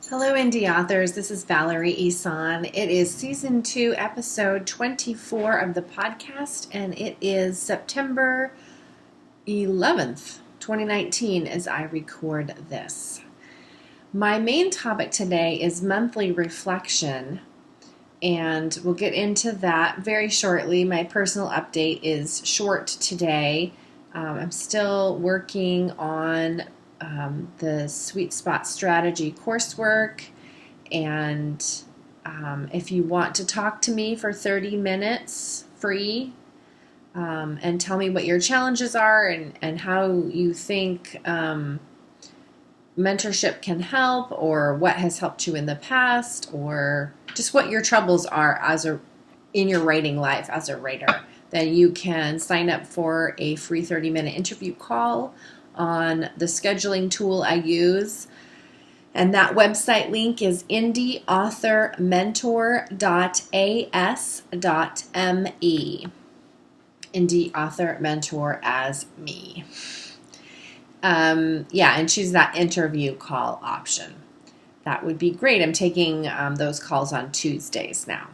Hello, indie authors. This is Valerie Ihsan. It is season 2, episode 24 of the podcast, and it is September 11th, 2019, as I record this. My main topic today is monthly reflection, and we'll get into that very shortly. My personal update is short today. I'm still working on the Sweet Spot Strategy coursework, and if you want to talk to me for 30 minutes free and tell me what your challenges are and how you think mentorship can help, or what has helped you in the past, or just what your troubles are in your writing life as a writer, then you can sign up for a free 30-minute interview call on the scheduling tool I use. And that website link is indieauthormentor.as.me. Indie Author Mentor as me. And choose that interview call option. That would be great. I'm taking those calls on Tuesdays now.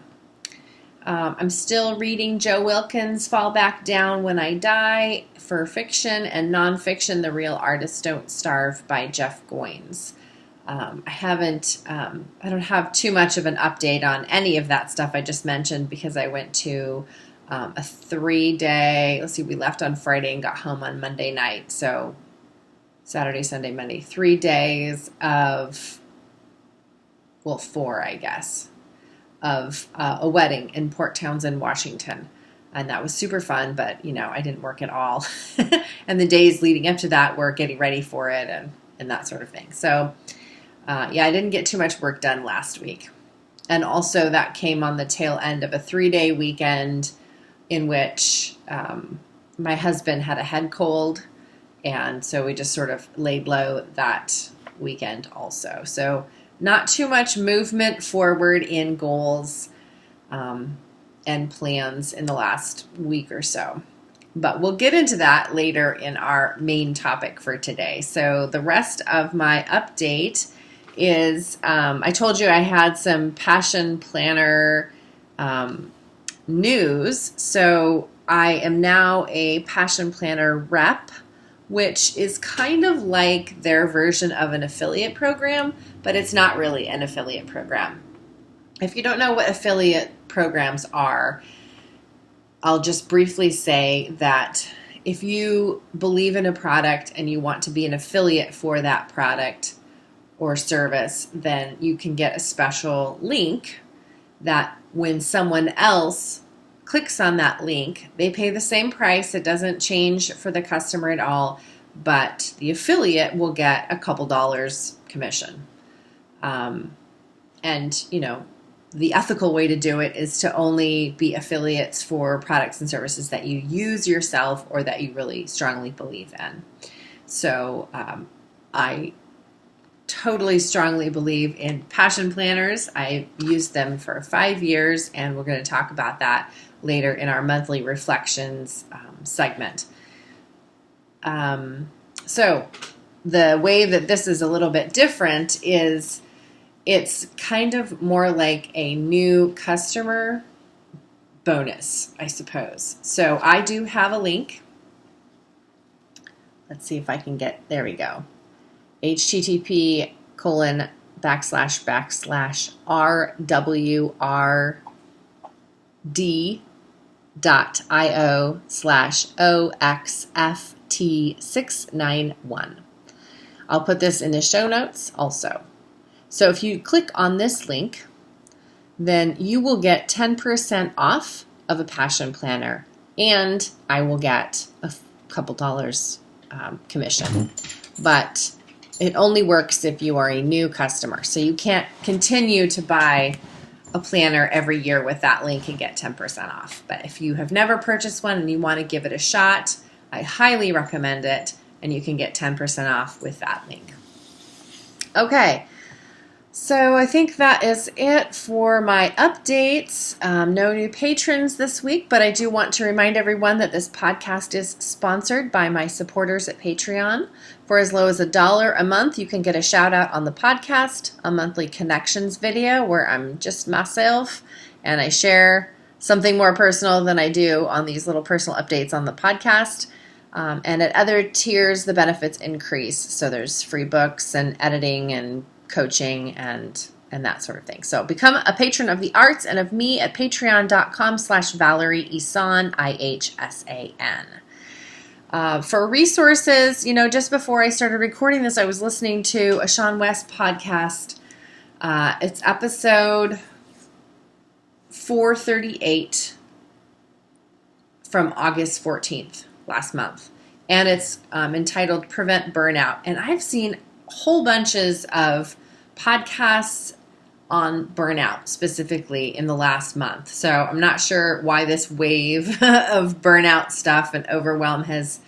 I'm still reading Joe Wilkins' Fall Back Down When I Die for fiction, and nonfiction, The Real Artists Don't Starve by Jeff Goins. I don't have too much of an update on any of that stuff I just mentioned because I went to a 3-day, we left on Friday and got home on Monday night. So Saturday, Sunday, Monday, 3 days of, 4, I guess, of a wedding in Port Townsend, Washington. And that was super fun, but, I didn't work at all. And the days leading up to that were getting ready for it and that sort of thing. So, I didn't get too much work done last week. And also that came on the tail end of a 3-day weekend in which my husband had a head cold. And so we just sort of laid low that weekend also. So not too much movement forward in goals and plans in the last week or so. But we'll get into that later in our main topic for today. So the rest of my update is, I told you I had some Passion Planner news. So I am now a Passion Planner rep, which is kind of like their version of an affiliate program, but it's not really an affiliate program. If you don't know what affiliate programs are, I'll just briefly say that if you believe in a product and you want to be an affiliate for that product or service, then you can get a special link that when someone else clicks on that link, they pay the same price. It doesn't change for the customer at all, but the affiliate will get a couple dollars commission. The ethical way to do it is to only be affiliates for products and services that you use yourself or that you really strongly believe in. So I totally strongly believe in Passion Planners. I've used them for 5 years, and we're going to talk about that later in our monthly reflections segment. So the way that this is a little bit different is it's kind of more like a new customer bonus, I suppose. So I do have a link. Let's see if I can there we go. http://rwrd.io/OXFT691. I'll put this in the show notes also. So if you click on this link, then you will get 10% off of a Passion Planner, and I will get a couple dollars commission. But it only works if you are a new customer. So you can't continue to buy a planner every year with that link and get 10% off. But if you have never purchased one and you want to give it a shot, I highly recommend it, and you can get 10% off with that link. Okay. So I think that is it for my updates. No new patrons this week, but I do want to remind everyone that this podcast is sponsored by my supporters at Patreon. For as low as $1 a month, you can get a shout out on the podcast, a monthly connections video where I'm just myself and I share something more personal than I do on these little personal updates on the podcast. And at other tiers, the benefits increase. So there's free books and editing and coaching and that sort of thing. So become a patron of the arts and of me at patreon.com/Valerie Ihsan, IHSAN. For resources, just before I started recording this, I was listening to a Seanwes podcast. It's episode 438 from August 14th, last month. And it's entitled Prevent Burnout. And I've seen whole bunches of podcasts on burnout specifically in the last month. So I'm not sure why this wave of burnout stuff and overwhelm has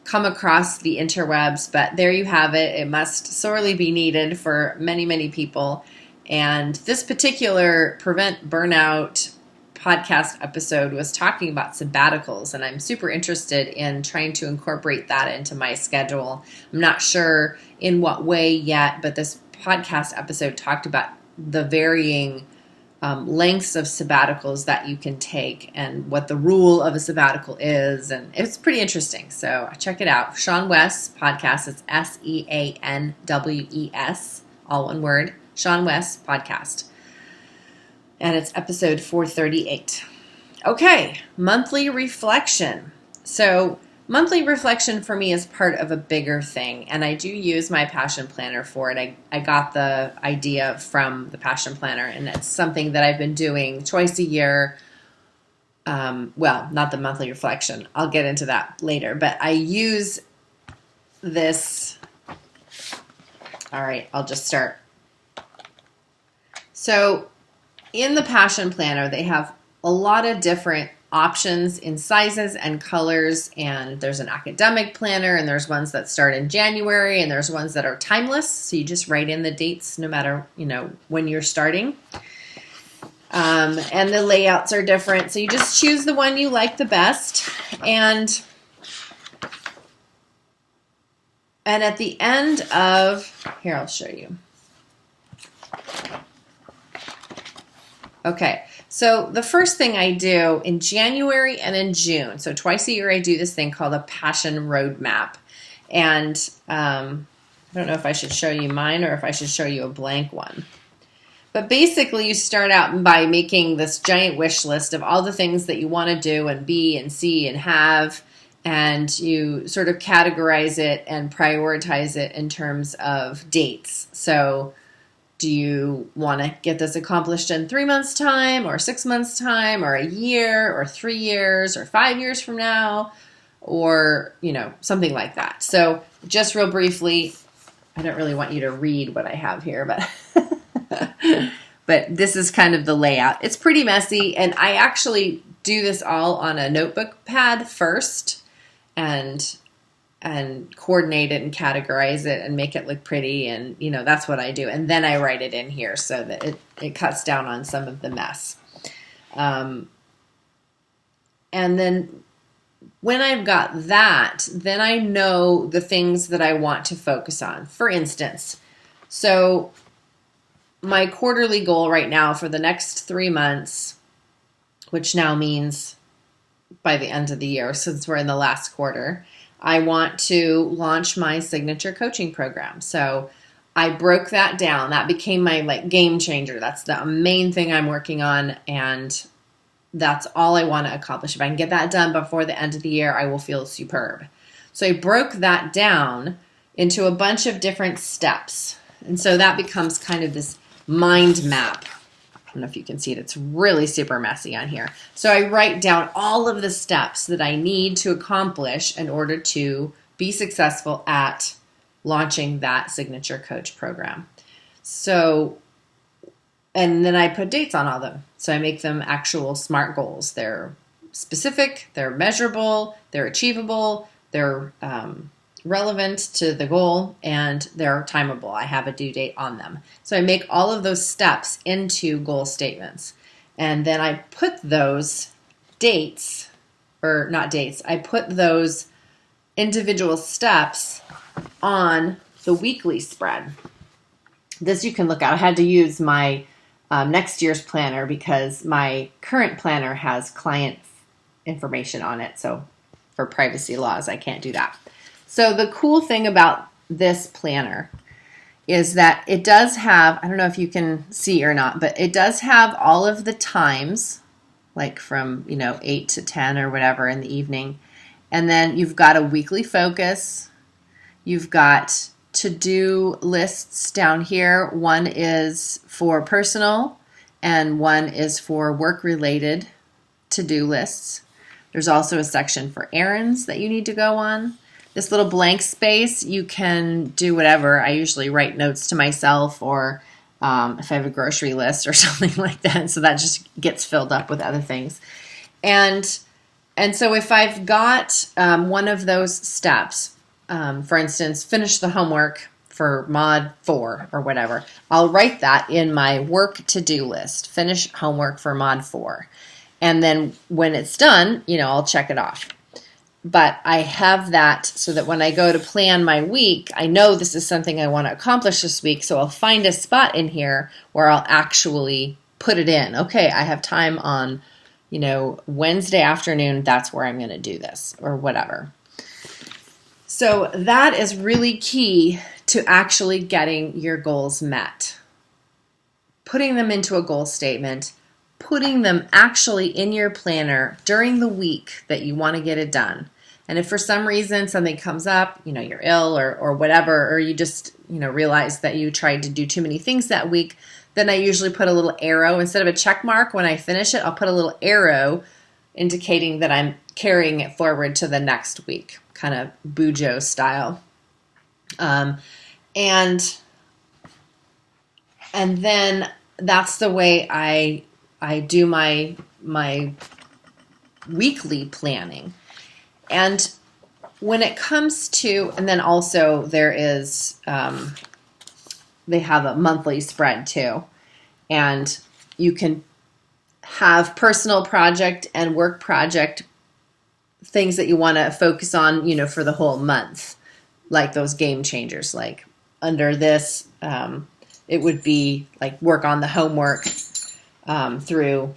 come across the interwebs, but there you have it. It must sorely be needed for many, many people. And this particular Prevent Burnout podcast episode was talking about sabbaticals, and I'm super interested in trying to incorporate that into my schedule. I'm not sure in what way yet, but this podcast episode talked about the varying lengths of sabbaticals that you can take and what the rule of a sabbatical is, and it's pretty interesting. So check it out. Seanwes podcast. It's SEANWES, all one word. Seanwes podcast. And it's episode 438. Okay, monthly reflection. So monthly reflection for me is part of a bigger thing, and I do use my passion planner for it. I got the idea from the passion planner, and it's something that I've been doing twice a year. Well, not the monthly reflection. I'll get into that later, but I use this. All right, I'll just start. So in the passion planner, they have a lot of different options in sizes and colors, and there's an academic planner, and there's ones that start in January, and there's ones that are timeless, so you just write in the dates no matter when you're starting. And the layouts are different, so you just choose the one you like the best. And at the end of here, I'll show you. Okay, so the first thing I do in January and in June, so twice a year I do this thing called a passion roadmap. And I don't know if I should show you mine or if I should show you a blank one. But basically you start out by making this giant wish list of all the things that you want to do and be and see and have, and you sort of categorize it and prioritize it in terms of dates. So do you want to get this accomplished in 3 months' time or 6 months' time or a year or 3 years or 5 years from now or, something like that. So just real briefly, I don't really want you to read what I have here, but but this is kind of the layout. It's pretty messy, and I actually do this all on a notebook pad first and coordinate it and categorize it and make it look pretty, and that's what I do, and then I write it in here so that it cuts down on some of the mess. And then when I've got that, then I know the things that I want to focus on. For instance, so my quarterly goal right now for the next 3 months, which now means by the end of the year, since we're in the last quarter, I want to launch my signature coaching program. So I broke that down. That became my game changer. That's the main thing I'm working on, and that's all I want to accomplish. If I can get that done before the end of the year, I will feel superb. So I broke that down into a bunch of different steps. And so that becomes kind of this mind map. I don't know if you can see it. It's really super messy on here. So I write down all of the steps that I need to accomplish in order to be successful at launching that signature coach program. So, and then I put dates on all of them. So I make them actual SMART goals. They're specific, they're measurable, they're achievable, they're relevant to the goal, and they're timeable. I have a due date on them. So I make all of those steps into goal statements. And then I put those dates, or not dates, I put those individual steps on the weekly spread. This you can look at. I had to use my next year's planner because my current planner has client information on it. So for privacy laws, I can't do that. So the cool thing about this planner is that it does have, I don't know if you can see or not, but it does have all of the times, like from 8 to 10 or whatever in the evening. And then you've got a weekly focus. You've got to-do lists down here. One is for personal and one is for work-related to-do lists. There's also a section for errands that you need to go on. This little blank space, you can do whatever. I usually write notes to myself, or if I have a grocery list or something like that. So that just gets filled up with other things. And so if I've got one of those steps, for instance, finish the homework for mod 4 or whatever, I'll write that in my work to-do list, finish homework for mod 4. And then when it's done, I'll check it off. But I have that so that when I go to plan my week, I know this is something I want to accomplish this week. So I'll find a spot in here where I'll actually put it in. Okay, I have time on, Wednesday afternoon. That's where I'm going to do this or whatever. So that is really key to actually getting your goals met. Putting them into a goal statement, putting them actually in your planner during the week that you want to get it done. And if for some reason something comes up, you're ill or whatever, or you just, realize that you tried to do too many things that week, then I usually put a little arrow. Instead of a check mark when I finish it, I'll put a little arrow indicating that I'm carrying it forward to the next week, kind of Bujo style. And then that's the way I do my weekly planning. And when it comes to, and then also there is, they have a monthly spread too. And you can have personal project and work project things that you want to focus on, for the whole month, like those game changers. Like under this, it would be like work on the homework through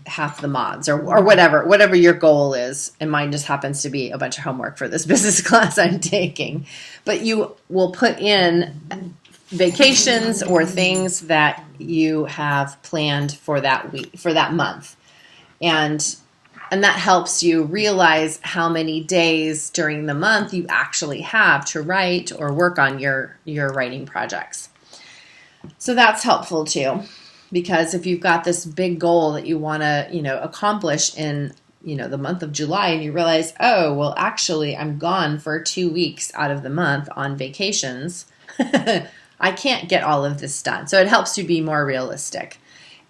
half the mods or whatever your goal is. And mine just happens to be a bunch of homework for this business class I'm taking. But you will put in vacations or things that you have planned for that week, for that month. And that helps you realize how many days during the month you actually have to write or work on your writing projects. So that's helpful too. Because if you've got this big goal that you want to, accomplish in, the month of July, and you realize, oh, well, actually, I'm gone for 2 weeks out of the month on vacations, I can't get all of this done. So it helps you be more realistic.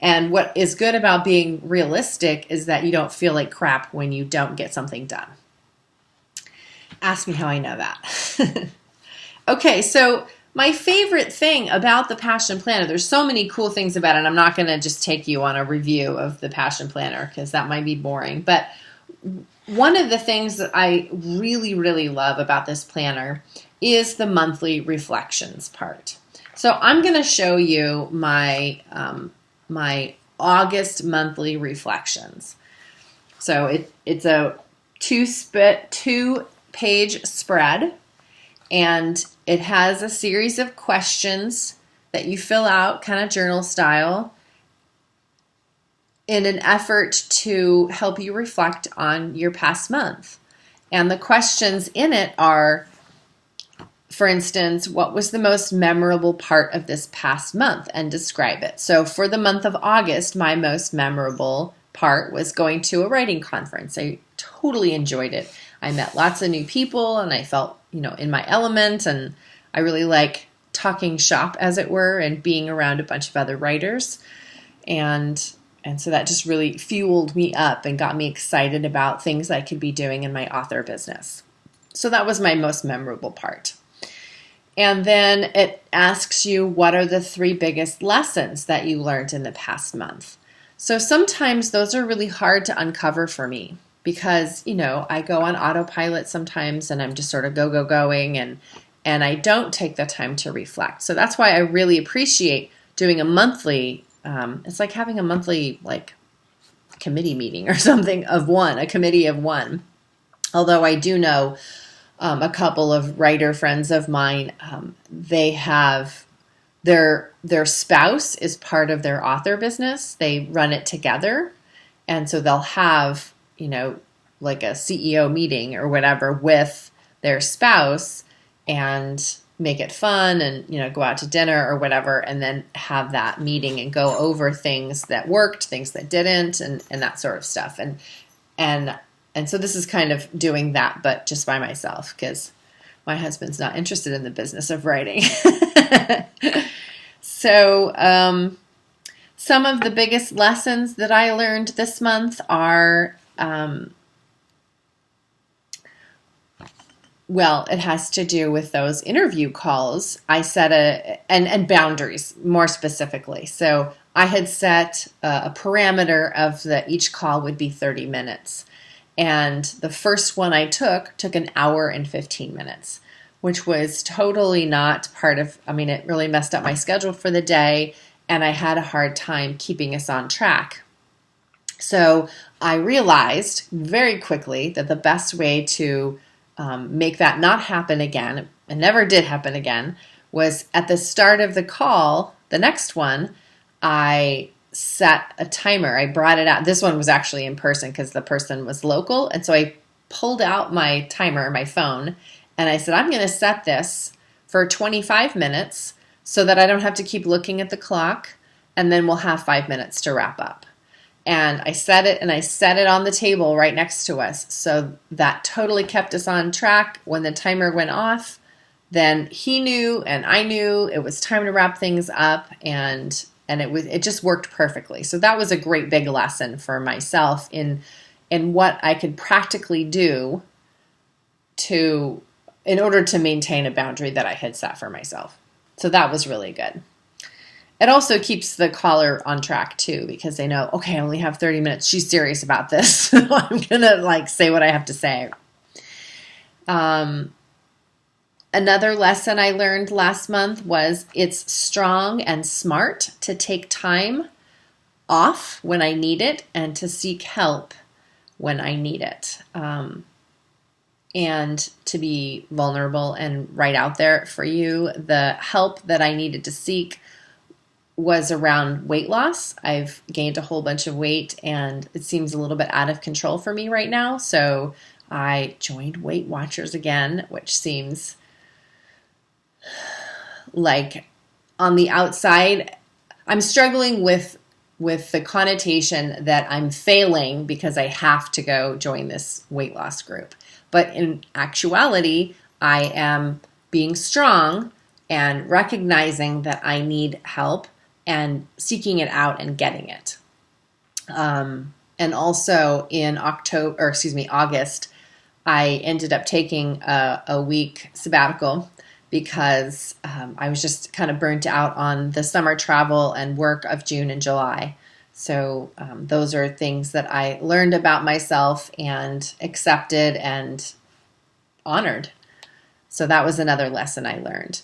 And what is good about being realistic is that you don't feel like crap when you don't get something done. Ask me how I know that. Okay, so my favorite thing about the Passion Planner, there's so many cool things about it. I'm not going to just take you on a review of the Passion Planner because that might be boring. But one of the things that I really, really love about this planner is the monthly reflections part. So I'm going to show you my my August monthly reflections. So it's a two-page spread. And it has a series of questions that you fill out, kind of journal style, in an effort to help you reflect on your past month. And the questions in it are, for instance, what was the most memorable part of this past month? And describe it. So for the month of August, my most memorable part was going to a writing conference. I totally enjoyed it. I met lots of new people and I felt, in my element, and I really like talking shop, as it were, and being around a bunch of other writers. And so that just really fueled me up and got me excited about things I could be doing in my author business. So that was my most memorable part. And then it asks you, what are the 3 biggest lessons that you learned in the past month? So sometimes those are really hard to uncover for me because, I go on autopilot sometimes and I'm just sort of going and I don't take the time to reflect. So that's why I really appreciate doing a monthly, it's like having a monthly committee meeting or something a committee of one. Although I do know a couple of writer friends of mine, they have their spouse is part of their author business. They run it together. And so they'll have, like a CEO meeting or whatever with their spouse and make it fun and, go out to dinner or whatever, and then have that meeting and go over things that worked, things that didn't, and that sort of stuff. And so this is kind of doing that, but just by myself because my husband's not interested in the business of writing. So some of the biggest lessons that I learned this month are, it has to do with those interview calls. I set and boundaries more specifically. So I had set a parameter of each call would be 30 minutes. And the first one I took an hour and 15 minutes, which was totally not part of, it really messed up my schedule for the day, and I had a hard time keeping us on track. So I realized very quickly that the best way to make that not happen again, it never did happen again, was at the start of the call, the next one, I set a timer. I brought it out. This one was actually in person because the person was local. And so I pulled out my timer, my phone, and I said, I'm going to set this for 25 minutes so that I don't have to keep looking at the clock. And then we'll have 5 minutes to wrap up. And I set it on the table right next to us. So that totally kept us on track. When the timer went off, then he knew and I knew it was time to wrap things up, and it just worked perfectly. So that was a great big lesson for myself in what I could practically do in order to maintain a boundary that I had set for myself. So that was really good. It also keeps the caller on track too, because they know, okay, I only have 30 minutes. She's serious about this. I'm going to say what I have to say. Another lesson I learned last month was it's strong and smart to take time off when I need it and to seek help when I need it. And to be vulnerable and right out there for you. The help that I needed to seek was around weight loss. I've gained a whole bunch of weight and it seems a little bit out of control for me right now. So I joined Weight Watchers again, which seems like on the outside, I'm struggling with the connotation that I'm failing because I have to go join this weight loss group. But in actuality, I am being strong and recognizing that I need help and seeking it out and getting it. And also in August, I ended up taking a week sabbatical because I was just kind of burnt out on the summer travel and work of June and July. So those are things that I learned about myself and accepted and honored. So that was another lesson I learned.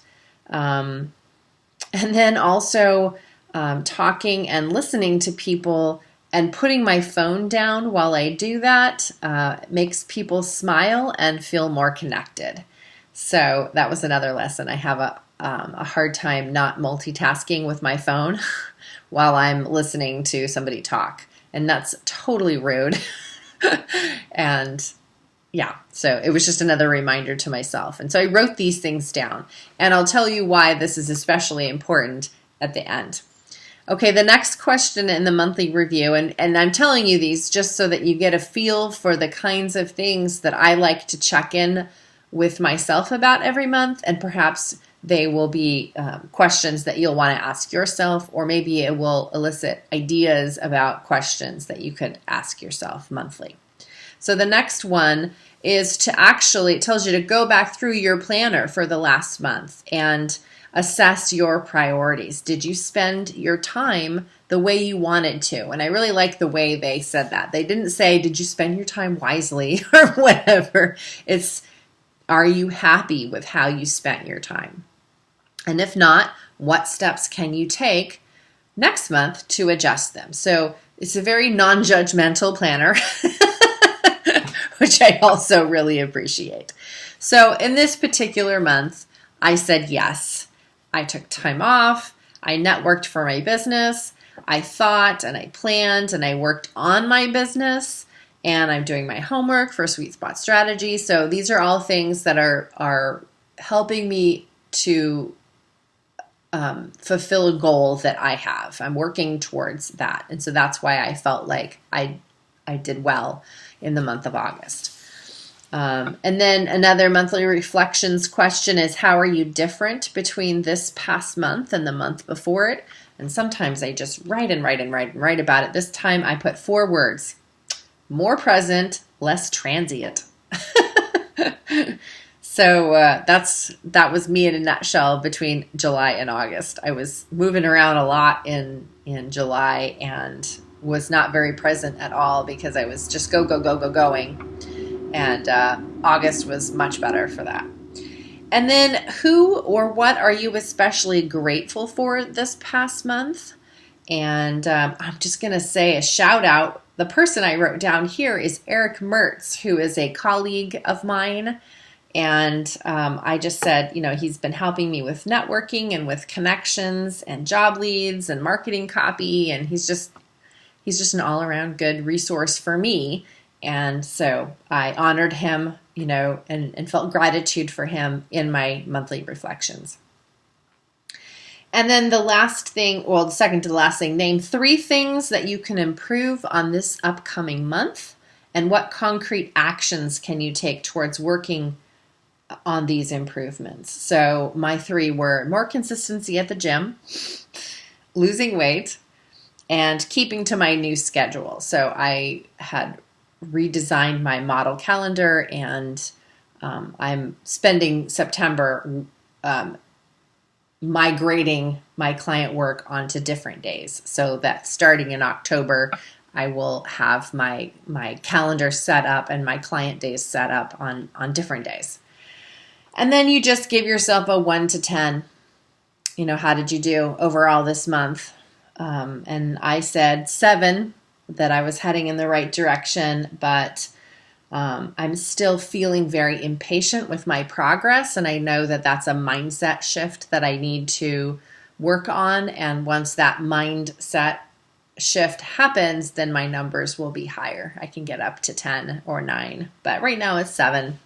And then also talking and listening to people and putting my phone down while I do that makes people smile and feel more connected. So that was another lesson. I have a hard time not multitasking with my phone while I'm listening to somebody talk. And that's totally rude. And yeah, so it was just another reminder to myself. And so I wrote these things down. And I'll tell you why this is especially important at the end. Okay, the next question in the monthly review, and I'm telling you these just so that you get a feel for the kinds of things that I like to check in with myself about every month, and perhaps they will be questions that you'll want to ask yourself, or maybe it will elicit ideas about questions that you could ask yourself monthly. So the next one is to actually, it tells you to go back through your planner for the last month and assess your priorities. Did you spend your time the way you wanted to? And I really like the way they said that. They didn't say, did you spend your time wisely or whatever. It's, are you happy with how you spent your time? And if not, what steps can you take next month to adjust them? So it's a very non-judgmental planner, which I also really appreciate. So in this particular month, I said yes. I took time off. I networked for my business. I thought and I planned and I worked on my business, and I'm doing my homework for Sweet Spot Strategy. So these are all things that are helping me to fulfill a goal that I have. I'm working towards that. And so that's why I felt like I did well in the month of August. And then another monthly reflections question is, how are you different between this past month and the month before it? And sometimes I just write about it. This time I put 4 words: more present, less transient. So that was me in a nutshell between July and August. I was moving around a lot in July and was not very present at all because I was just going. And August was much better for that. And then who or what are you especially grateful for this past month? And I'm just going to say a shout out. The person I wrote down here is Eric Mertz, who is a colleague of mine. And I just said, he's been helping me with networking and with connections and job leads and marketing copy. And he's just an all around good resource for me. And so I honored him, and felt gratitude for him in my monthly reflections. And then the second to the last thing, name 3 things that you can improve on this upcoming month, and what concrete actions can you take towards working on these improvements. So my 3 were more consistency at the gym, losing weight, and keeping to my new schedule. So I had redesigned my model calendar, and I'm spending September migrating my client work onto different days, so that starting in October, I will have my calendar set up and my client days set up on different days. And then you just give yourself a 1 to 10. How did you do overall this month? And I said 7, that I was heading in the right direction, but I'm still feeling very impatient with my progress. And I know that that's a mindset shift that I need to work on. And once that mindset shift happens, then my numbers will be higher. I can get up to 10 or 9, but right now it's 7.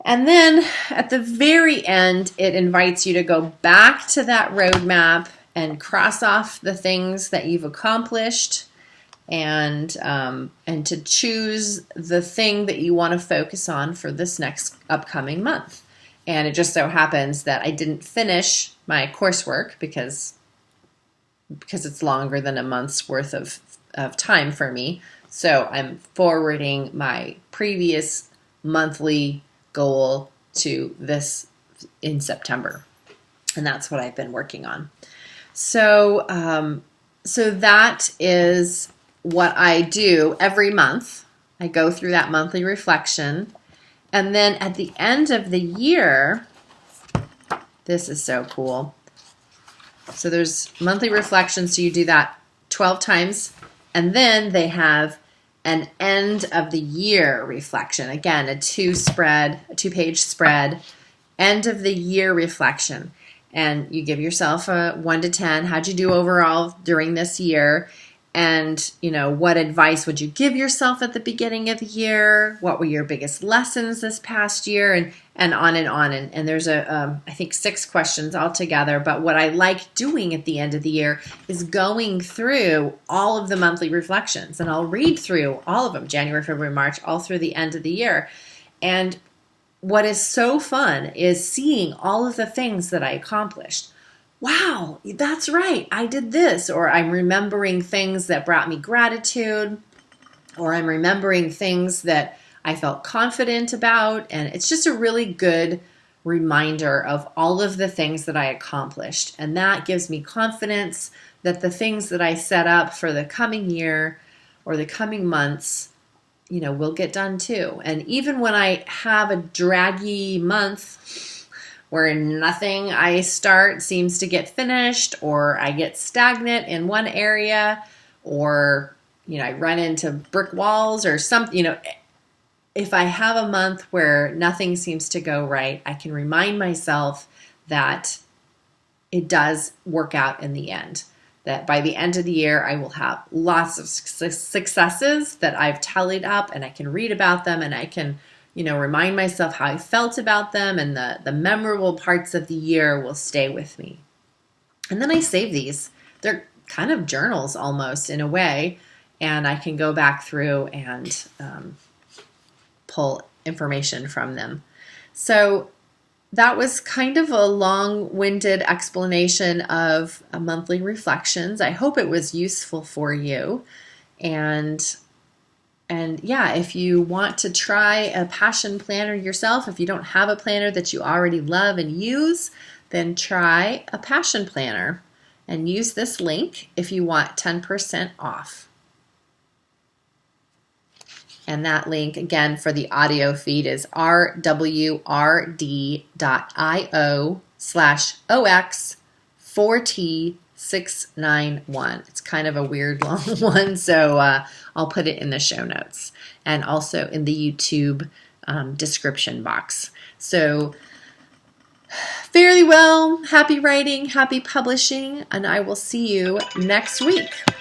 And then at the very end, it invites you to go back to that roadmap and cross off the things that you've accomplished, and to choose the thing that you want to focus on for this next upcoming month. And it just so happens that I didn't finish my coursework because it's longer than a month's worth of time for me. So I'm forwarding my previous monthly goal to this in September. And that's what I've been working on. So that is what I do every month. I go through that monthly reflection. And then at the end of the year, this is so cool. So there's monthly reflection. So you do that 12 times. And then they have an end of the year reflection. Again, a 2-page spread, end of the year reflection. And you give yourself a 1 to 10. How'd you do overall during this year? And, what advice would you give yourself at the beginning of the year? What were your biggest lessons this past year? And on and on. And there's I think 6 questions altogether. But what I like doing at the end of the year is going through all of the monthly reflections. And I'll read through all of them, January, February, March, all through the end of the year. And what is so fun is seeing all of the things that I accomplished. Wow, that's right, I did this. Or I'm remembering things that brought me gratitude. Or I'm remembering things that I felt confident about, and it's just a really good reminder of all of the things that I accomplished. And that gives me confidence that the things that I set up for the coming year or the coming months, will get done too. And even when I have a draggy month where nothing I start seems to get finished, or I get stagnant in one area, or, I run into brick walls or something, if I have a month where nothing seems to go right, I can remind myself that it does work out in the end. That by the end of the year, I will have lots of successes that I've tallied up, and I can read about them, and I can, remind myself how I felt about them, and the memorable parts of the year will stay with me. And then I save these. They're kind of journals almost in a way, and I can go back through and pull information from them. So that was kind of a long-winded explanation of monthly reflections. I hope it was useful for you. And yeah, if you want to try a passion planner yourself, if you don't have a planner that you already love and use, then try a passion planner and use this link if you want 10% off. And that link, again, for the audio feed is rwrd.io/OX4T691. It's kind of a weird long one, so I'll put it in the show notes and also in the YouTube description box. So fairly well, happy writing, happy publishing, and I will see you next week.